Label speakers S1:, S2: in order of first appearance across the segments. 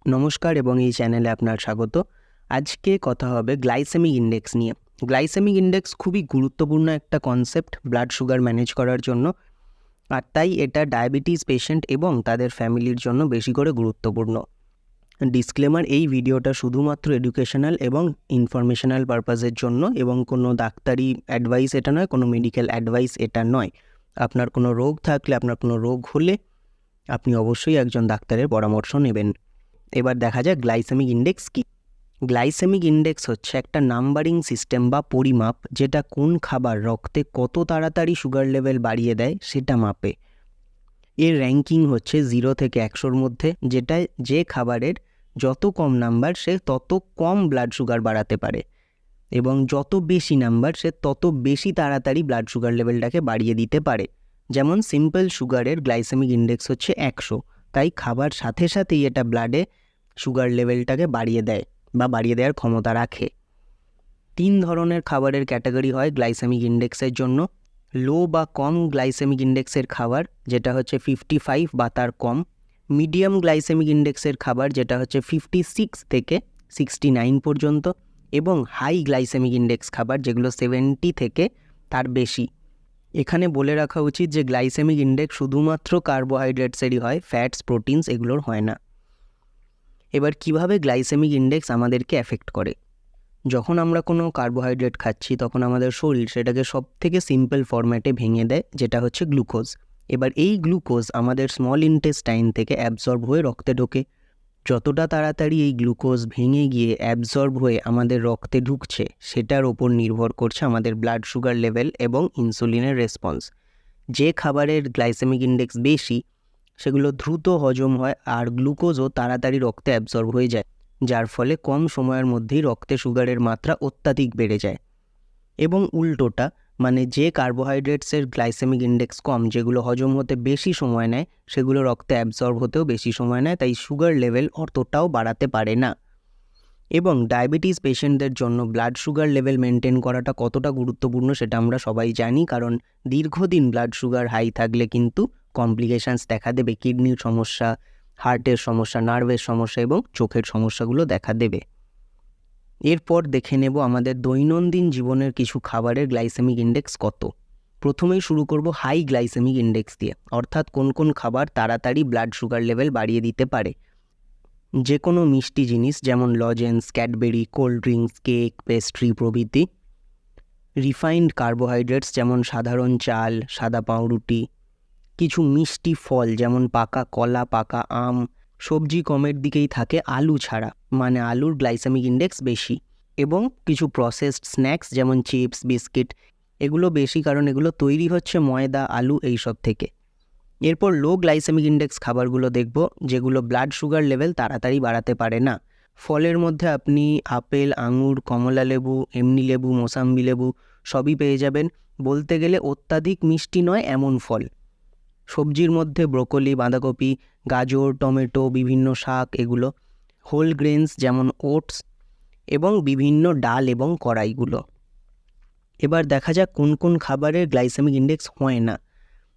S1: নমস্কার এবং এই চ্যানেলে আপনার স্বাগত। আজকে কথা হবে গ্লাইসেমিক ইন্ডেক্স নিয়ে। গ্লাইসেমিক ইন্ডেক্স খুবই গুরুত্বপূর্ণ একটা কনসেপ্ট ব্লাড সুগার ম্যানেজ করার জন্য, আর তাই এটা ডায়াবেটিস পেশেন্ট এবং তাদের ফ্যামিলির জন্য বেশি করে গুরুত্বপূর্ণ। ডিসক্লেমার, এই ভিডিওটা শুধুমাত্র এডুকেশনাল এবং ইনফরমেশনাল পারপাসের জন্য এবং কোনো ডাক্তারি অ্যাডভাইস এটা নয়, কোনো মেডিকেল অ্যাডভাইস এটা নয়। আপনার কোনো রোগ থাকলে, আপনার কোনো রোগ হলে আপনি অবশ্যই একজন ডাক্তারের পরামর্শ নেবেন। এবার দেখা যাক গ্লাইসেমিক ইন্ডেক্স কী। গ্লাইসেমিক ইন্ডেক্স হচ্ছে একটা নাম্বারিং সিস্টেম বা পরিমাপ, যেটা কোন খাবার রক্তে কত তাড়াতাড়ি সুগার লেভেল বাড়িয়ে দেয় সেটা মাপে। এর র্যাঙ্কিং হচ্ছে 0 থেকে 100-র মধ্যে, যেটায় যে খাবারের যত কম নাম্বার সে তত কম ব্লাড সুগার বাড়াতে পারে, এবং যত বেশি নাম্বার সে তত বেশি তাড়াতাড়ি ব্লাড সুগার লেভেলটাকে বাড়িয়ে দিতে পারে। যেমন সিম্পল সুগারের গ্লাইসেমিক ইন্ডেক্স হচ্ছে 100, তাই খাবার সাথে সাথেই এটা ব্লাডে সুগার লেভেলটাকে বাড়িয়ে দেয় বা বাড়িয়ে দেওয়ার ক্ষমতা রাখে। 3 ধরনের খাবারের ক্যাটাগরি হয় গ্লাইসেমিক ইন্ডেক্সের জন্য। লো বা কম গ্লাইসেমিক ইন্ডেক্সের খাবার, যেটা হচ্ছে 55 বা তার কম। মিডিয়াম গ্লাইসেমিক ইন্ডেক্সের খাবার, যেটা হচ্ছে 56 থেকে 69 পর্যন্ত। এবং হাই গ্লাইসেমিক ইন্ডেক্স খাবার, যেগুলো 70 থেকে তার বেশি। এখানে বলে রাখা উচিত যে গ্লাইসেমিক ইন্ডেক্স শুধুমাত্র কার্বোহাইড্রেটসেরই হয়, ফ্যাটস, প্রোটিনস এগুলোর হয় না। এবার কিভাবে গ্লাইসেমিক ইন্ডেক্স আমাদেরকে এফেক্ট করে? যখন আমরা কোনো কার্বোহাইড্রেট খাচ্ছি তখন আমাদের শরীর সেটাকে সব থেকে সিম্পল ফরম্যাটে ভেঙে দেয়, যেটা হচ্ছে গ্লুকোজ। এবার এই গ্লুকোজ আমাদের স্মল ইন্টেস্টাইন থেকে অ্যাবজর্ব হয়ে রক্তে ঢোকে। যতটা তাড়াতাড়ি এই গ্লুকোজ ভেঙে গিয়ে অ্যাবজর্ব হয়ে আমাদের রক্তে ঢুকছে সেটার ওপর নির্ভর করছে আমাদের ব্লাড সুগার লেভেল এবং ইনসুলিনের রেসপন্স। যে খাবারের গ্লাইসেমিক ইন্ডেক্স বেশি সেগুলো দ্রুত হজম হয় আর গ্লুকোজও তাড়াতাড়ি রক্তে অ্যাবজর্ব হয়ে যায়, যার ফলে কম সময়ের মধ্যেই রক্তে সুগারের মাত্রা অত্যাধিক বেড়ে যায়। এবং উল্টোটা, মানে যে কার্বোহাইড্রেটসের গ্লাইসেমিক ইন্ডেক্স কম, যেগুলো হজম হতে বেশি সময় নেয়, সেগুলো রক্তে অ্যাবজর্ব হতেও বেশি সময় নেয়, তাই সুগার লেভেল অতটাও বাড়াতে পারে না। এবং ডায়াবেটিস পেশেন্টদের জন্য ব্লাড সুগার লেভেল মেনটেন করাটা কতটা গুরুত্বপূর্ণ সেটা আমরা সবাই জানি, কারণ দীর্ঘদিন ব্লাড সুগার হাই থাকলে কিন্তু কমপ্লিকেশানস দেখা দেবে। কিডনির সমস্যা, হার্টের সমস্যা, নার্ভের সমস্যা এবং চোখের সমস্যাগুলো দেখা দেবে। এরপর দেখে নেব আমাদের দৈনন্দিন জীবনের কিছু খাবারের গ্লাইসেমিক ইন্ডেক্স কত। প্রথমেই শুরু করব হাই গ্লাইসেমিক ইন্ডেক্স দিয়ে, অর্থাৎ কোন কোন খাবার তাড়াতাড়ি ব্লাড সুগার লেভেল বাড়িয়ে দিতে পারে। যে কোনো মিষ্টি জিনিস, যেমন lozenges, Cadbury, cold drinks, cake, pastry প্রভৃতি। রিফাইন্ড কার্বোহাইড্রেটস, যেমন সাধারণ চাল, সাদা পাউরুটি। কিছু মিষ্টি ফল, যেমন পাকা কলা, পাকা আম। সবজি কমের দিকেই থাকে আলু ছাড়া, মানে আলুর গ্লাইসেমিক ইন্ডেক্স বেশি। এবং কিছু প্রসেসড স্ন্যাক্স, যেমন চিপস, বিস্কিট, এগুলো বেশি, কারণ এগুলো তৈরি হচ্ছে ময়দা, আলু এইসব থেকে। এরপর লো গ্লাইসেমিক ইন্ডেক্স খাবারগুলো দেখব, যেগুলো ব্লাড সুগার লেভেল তাড়াতাড়ি বাড়াতে পারে না। ফলের মধ্যে আপনি আপেল, আঙুর, কমলা লেবু, এমনি লেবু, মোসাম্বি লেবু সবই পেয়ে যাবেন। বলতে গেলে অত্যাধিক মিষ্টি নয় এমন ফল। সবজির মধ্যে ব্রোকলি, বাঁধাকপি, গাজর, টমেটো, বিভিন্ন শাক, এগুলো। হোল গ্রেনস, যেমন ওটস, এবং বিভিন্ন ডাল এবং কড়াইগুলো। এবার দেখা যাক কোন কোন খাবারের গ্লাইসেমিক ইন্ডেক্স হয় না।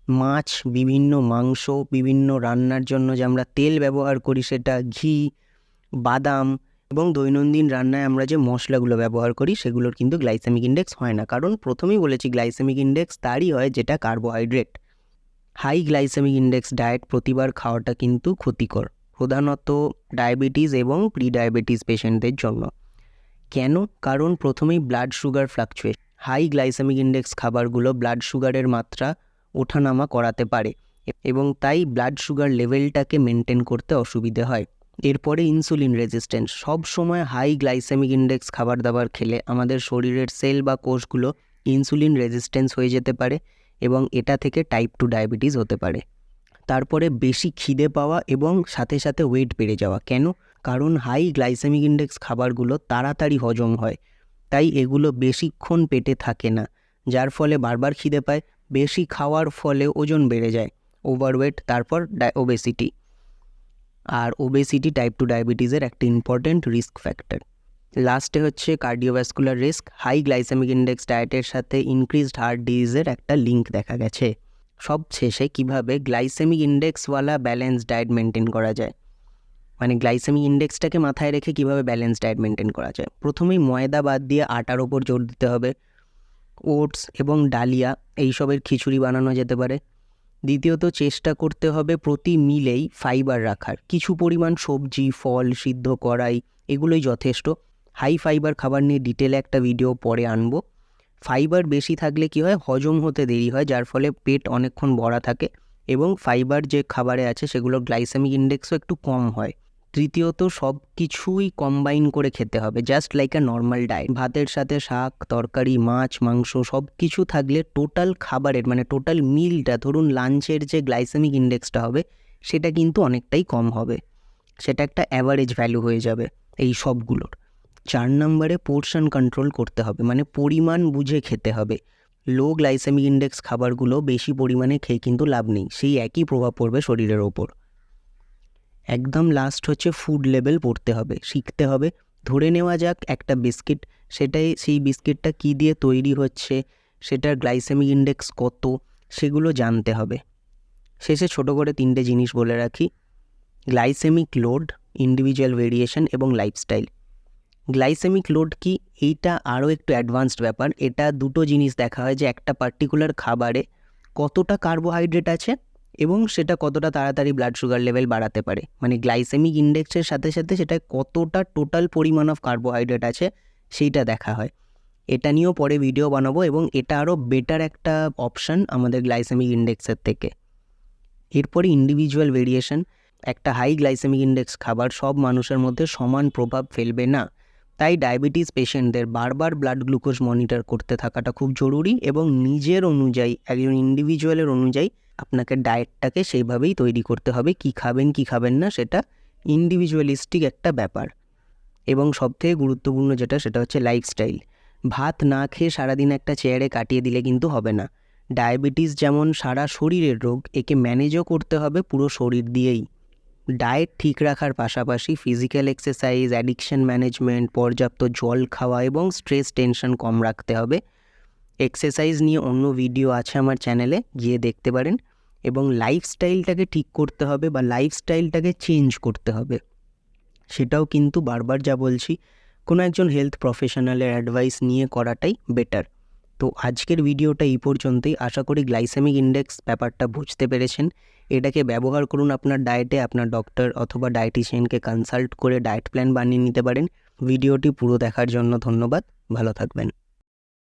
S1: মাছ, বিভিন্ন মাংস, বিভিন্ন রান্নার জন্য যে আমরা তেল ব্যবহার করি সেটা, ঘি, বাদাম, এবং দৈনন্দিন রান্নায় আমরা যে মশলাগুলো ব্যবহার করি সেগুলোর কিন্তু গ্লাইসেমিক ইন্ডেক্স হয় না, কারণ প্রথমেই বলেছি গ্লাইসেমিক ইন্ডেক্স তারই হয় যেটা carbohydrate. High glycemic index diet প্রতিবার খাওয়াটা কিন্তু ক্ষতিকর, প্রধানত ডায়াবেটিস এবং প্রি ডায়াবেটিস পেশেন্টদের জন্য। কেন? কারণ প্রথমেই blood sugar fluctuation. High glycemic index খাবারগুলো ব্লাড সুগারের মাত্রা ওঠানামা করাতে পারে এবং তাই ব্লাড সুগার লেভেলটাকে মেনটেন করতে অসুবিধে হয়। এরপরে ইনসুলিন রেজিস্ট্যান্স। সব সময় হাই গ্লাইসেমিক ইন্ডেক্স খাবার দাবার খেলে আমাদের শরীরের সেল বা কোষগুলো ইনসুলিন রেজিস্ট্যান্স হয়ে যেতে পারে এবং এটা থেকে টাইপ 2 ডায়াবেটিস হতে পারে। তারপরে বেশি খিদে পাওয়া এবং সাথে সাথে ওয়েট বেড়ে যাওয়া। কেন? কারণ হাই গ্লাইসেমিক ইন্ডেক্স খাবারগুলো তাড়াতাড়ি হজম হয়, তাই এগুলো বেশিক্ষণ পেটে থাকে না, যার ফলে বারবার খিদে পায়। বেশি খাওয়ার ফলে ওজন বেড়ে যায়, ওভারওয়েট, তারপর ওবেসিটি। আর ওবেসিটি টাইপ 2 ডায়াবেটিসের একটা ইম্পর্ট্যান্ট রিস্ক ফ্যাক্টর। লাস্টে হচ্ছে cardiovascular risk. High glycemic index ডায়েটের সাথে ইনক্রিজড হার্ট ডিজিজের একটা লিঙ্ক দেখা গেছে। সব শেষে কীভাবে গ্লাইসেমিক ইন্ডেক্সওয়ালা ব্যালেন্স ডায়েট মেনটেন করা যায়। মানে গ্লাইসেমিক ইন্ডেক্সটাকে মাথায় রেখে কীভাবে ব্যালেন্স ডায়েট মেনটেন করা যায়। প্রথমেই ময়দা বাদ দিয়ে আটার ওপর জোর দিতে হবে। ওটস এবং ডালিয়া এইসবের খিচুড়ি বানানো যেতে পারে। দ্বিতীয়ত চেষ্টা করতে হবে প্রতি মিলেই ফাইবার রাখার। কিছু পরিমাণ সবজি, ফল, সিদ্ধ কড়াই এগুলোই যথেষ্ট। হাই ফাইবার খাবার নিয়ে ডিটেলে একটা ভিডিও পরে আনবো। ফাইবার বেশি থাকলে কি হয়, হজম হতে দেরি হয়, যার ফলে পেট অনেকক্ষণ ভরা থাকে এবং ফাইবার যে খাবারে আছে সেগুলোর গ্লাইসেমিক ইন্ডেক্সও একটু কম হয়। তৃতীয়ত সব কিছুই কম্বাইন করে খেতে হবে, just like a normal diet. ভাতের সাথে শাক, তরকারি, মাছ, মাংস সব কিছু থাকলে টোটাল খাবারের মানে টোটাল মিলটা, ধরুন লাঞ্চের যে গ্লাইসেমিক ইন্ডেক্সটা হবে সেটা কিন্তু অনেকটাই কম হবে, সেটা একটা অ্যাভারেজ ভ্যালু হয়ে যাবে এই সবগুলোর। 4 নম্বরে পোর্শন কন্ট্রোল করতে হবে, মানে পরিমাণ বুঝে খেতে হবে। লো গ্লাইসেমিক ইন্ডেক্স খাবারগুলো বেশি পরিমাণে খেয়ে কিন্তু লাভ নেই, সেই একই প্রভাব পড়বে শরীরের ওপর। একদম লাস্ট হচ্ছে ফুড লেভেল পড়তে হবে, শিখতে হবে। ধরে নেওয়া যাক একটা বিস্কিট, সেই বিস্কিটটা কী দিয়ে তৈরি হচ্ছে, সেটার গ্লাইসেমিক ইন্ডেক্স কত, সেগুলো জানতে হবে। শেষে ছোট করে 3টে জিনিস বলে রাখি: গ্লাইসেমিক লোড, ইন্ডিভিজুয়াল ভেরিয়েশন এবং লাইফস্টাইল। গ্লাইসেমিক লোড কি, এইটা আরও একটু অ্যাডভান্সড ব্যাপার। এটা দুটো জিনিস দেখা হয় যে একটা পার্টিকুলার খাবারে কতটা কার্বোহাইড্রেট আছে এবং সেটা কতটা তাড়াতাড়ি ব্লাড সুগার লেভেল বাড়াতে পারে। মানে গ্লাইসেমিক ইন্ডেক্সের সাথে সাথে সেটা কতটা টোটাল পরিমাণ অফ কার্বোহাইড্রেট আছে সেইটা দেখা হয়। এটা নিয়েও পরে ভিডিও বানাবো এবং এটা আরও বেটার একটা অপশান আমাদের গ্লাইসেমিক ইন্ডেক্সের থেকে। এরপরে ইন্ডিভিজুয়াল ভেরিয়েশন। একটা হাই গ্লাইসেমিক ইন্ডেক্স খাবার সব মানুষের মধ্যে সমান প্রভাব ফেলবে না, তাই ডায়াবেটিস পেশেন্টদের বারবার ব্লাড গ্লুকোজ মনিটর করতে থাকাটা খুব জরুরি এবং নিজের অনুযায়ী, একজন ইন্ডিভিজুয়ালের অনুযায়ী আপনাকে ডায়েটটাকে সেইভাবেই তৈরি করতে হবে। কি খাবেন কি খাবেন না সেটা ইন্ডিভিজুয়ালিস্টিক একটা ব্যাপার। এবং সবথেকে গুরুত্বপূর্ণ যেটা, সেটা হচ্ছে লাইফস্টাইল। ভাত না খেয়ে সারাদিন একটা চেয়ারে কাটিয়ে দিলে কিন্তু হবে না। ডায়াবেটিস যেমন সারা শরীরের রোগ, একে ম্যানেজও করতে হবে পুরো শরীর দিয়েই। ডায়েট ঠিক রাখার পাশাপাশি ফিজিক্যাল এক্সারসাইজ, অ্যাডিকশন ম্যানেজমেন্ট, পর্যাপ্ত জল খাওয়া এবং স্ট্রেস টেনশন কম রাখতে হবে। এক্সারসাইজ নিয়ে অন্য ভিডিও আছে আমার চ্যানেলে, গিয়ে দেখতে পারেন। এবং লাইফস্টাইলটাকে ঠিক করতে হবে বা লাইফস্টাইলটাকে চেঞ্জ করতে হবে, সেটাও কিন্তু বারবার যা বলছি, কোনো একজন হেলথ প্রফেশনালের অ্যাডভাইস নিয়ে করাটাই বেটার। তো আজকের ভিডিওটা এই পর্যন্তই। আশা করি গ্লাইসেমিক ইন্ডেক্স ব্যাপারটা বুঝতে পেরেছেন। এটাকে ব্যবহার করুন আপনার ডায়েটে। আপনার ডক্টর অথবা ডায়েটিশিয়ানকে কনসাল্ট করে ডায়েট প্ল্যান বানিয়ে নিতে পারেন। ভিডিওটি পুরো দেখার জন্য ধন্যবাদ। ভালো থাকবেন।